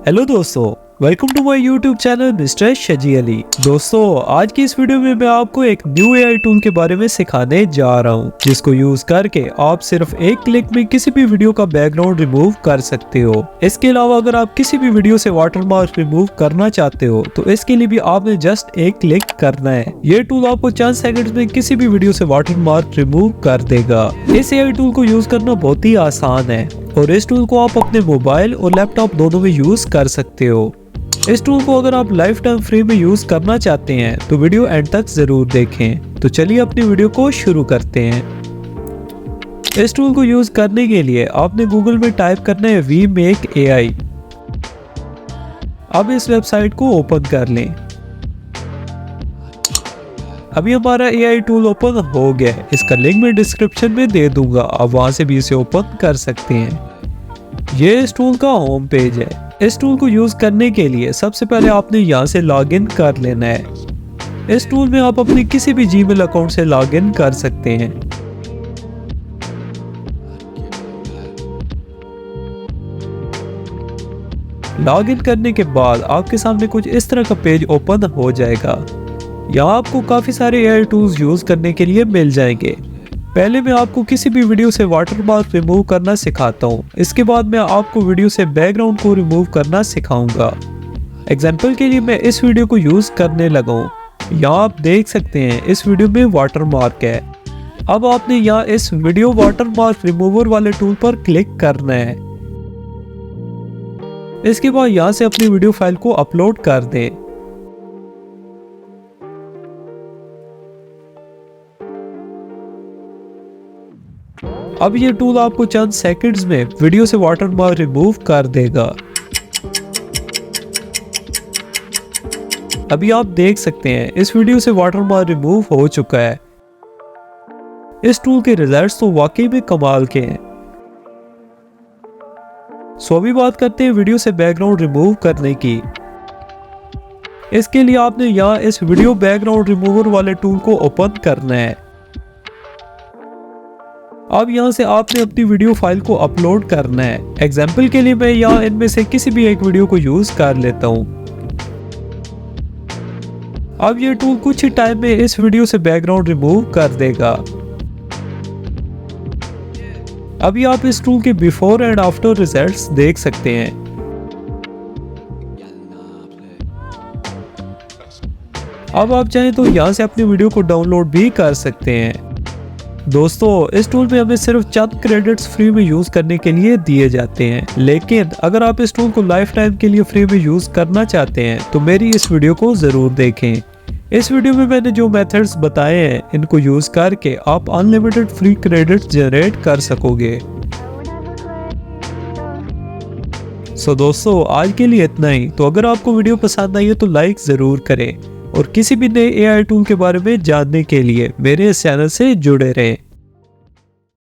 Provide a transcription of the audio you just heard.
Hello दोस्तों, welcome to my YouTube channel Mister Shaji Ali. दोस्तों, आज की इस वीडियो में मैं आपको एक न्यू एआई टूल के बारे में सिखाने जा रहा हूं, जिसको यूज करके आप सिर्फ एक क्लिक में किसी भी वीडियो का बैकग्राउंड रिमूव कर सकते हो। इसके अलावा अगर आप किसी भी वीडियो से वाटरमार्क रिमूव करना चाहते हो तो इसके लिए भी आपने जस्ट एक क्लिक करना है। ये टूल आपको चंद सेकंड्स में किसी भी वीडियो से वाटरमार्क रिमूव कर देगा। इस एआई टूल को यूज करना बहुत ही आसान है और इस टूल को आप अपने मोबाइल और लैपटॉप दोनों में यूज कर सकते हो। इस टूल को अगर आप लाइफ टाइम फ्री में यूज करना चाहते हैं तो वीडियो एंड तक जरूर देखें। तो चलिए अपनी वीडियो को शुरू करते हैं। इस टूल को यूज करने के लिए आपने गूगल में टाइप करना है vMake.ai। अब इस वेबसाइट को ओपन कर लें। अभी हमारा एआई टूल ओपन हो गया है। इसका लिंक मैं डिस्क्रिप्शन में दे दूंगा, आप वहां से भी इसे ओपन कर सकते हैं। ये इस टूल का होम पेज है। इस टूल को यूज करने के लिए सबसे पहले आपने यहाँ से लॉगिन कर लेना है। इस टूल में आप अपने किसी भी जीमेल अकाउंट से लॉगिन कर सकते हैं। लॉगिन करने के बाद आपके सामने कुछ इस तरह का पेज ओपन हो जाएगा। यहाँ आपको काफी सारे एआई टूल्स यूज करने के लिए मिल जाएंगे। पहले मैं आपको किसी भी वीडियो से वाटरमार्क रिमूव करना सिखाता हूँ। इसके बाद मैं आपको वीडियो से बैकग्राउंड को रिमूव करना सिखाऊंगा। एग्जाम्पल के लिए मैं इस वीडियो को यूज करने लगा हूँ। यहाँ आप देख सकते हैं इस वीडियो में वाटरमार्क है। अब आपने यहाँ इस वीडियो वाटरमार्क रिमूवर वाले टूल पर क्लिक करना है। इसके बाद यहाँ से अपनी वीडियो फाइल को अपलोड कर दें। अब ये टूल आपको चंद सेकंड्स में वीडियो से वाटरमार्क रिमूव कर देगा। अभी आप देख सकते हैं इस वीडियो से वाटरमार्क रिमूव हो चुका है। इस टूल के रिजल्ट्स तो वाकई में कमाल के हैं। सो अभी बात करते हैं वीडियो से बैकग्राउंड रिमूव करने की। इसके लिए आपने यहाँ इस वीडियो बैकग्राउंड रिमूवर वाले टूल को ओपन करना है। अब यहाँ से आपने अपनी वीडियो फाइल को अपलोड करना है। एग्जाम्पल के लिए मैं यहाँ इनमें से किसी भी एक वीडियो को यूज कर लेता हूँ। अब ये टूल कुछ ही टाइम में इस वीडियो से बैकग्राउंड रिमूव कर देगा। अभी आप इस टूल के बिफोर एंड आफ्टर रिजल्ट्स देख सकते हैं। अब आप चाहें तो यहाँ से अपनी वीडियो को डाउनलोड भी कर सकते हैं। दोस्तों, इस टूल में हमें सिर्फ चंद क्रेडिट्स फ्री में यूज करने के लिए दिए जाते हैं, लेकिन अगर आप इस टूल को लाइफ टाइम के लिए फ्री में यूज करना चाहते हैं तो मेरी इस वीडियो को जरूर देखें। इस वीडियो में मैंने जो मेथड्स बताए हैं इनको यूज करके आप अनलिमिटेड फ्री क्रेडिट्स जनरेट कर सकोगे। सो दोस्तों, आज के लिए इतना ही। तो अगर आपको वीडियो पसंद आई है तो लाइक जरूर करें और किसी भी नए एआई टूल के बारे में जानने के लिए मेरे इस चैनल से जुड़े रहें।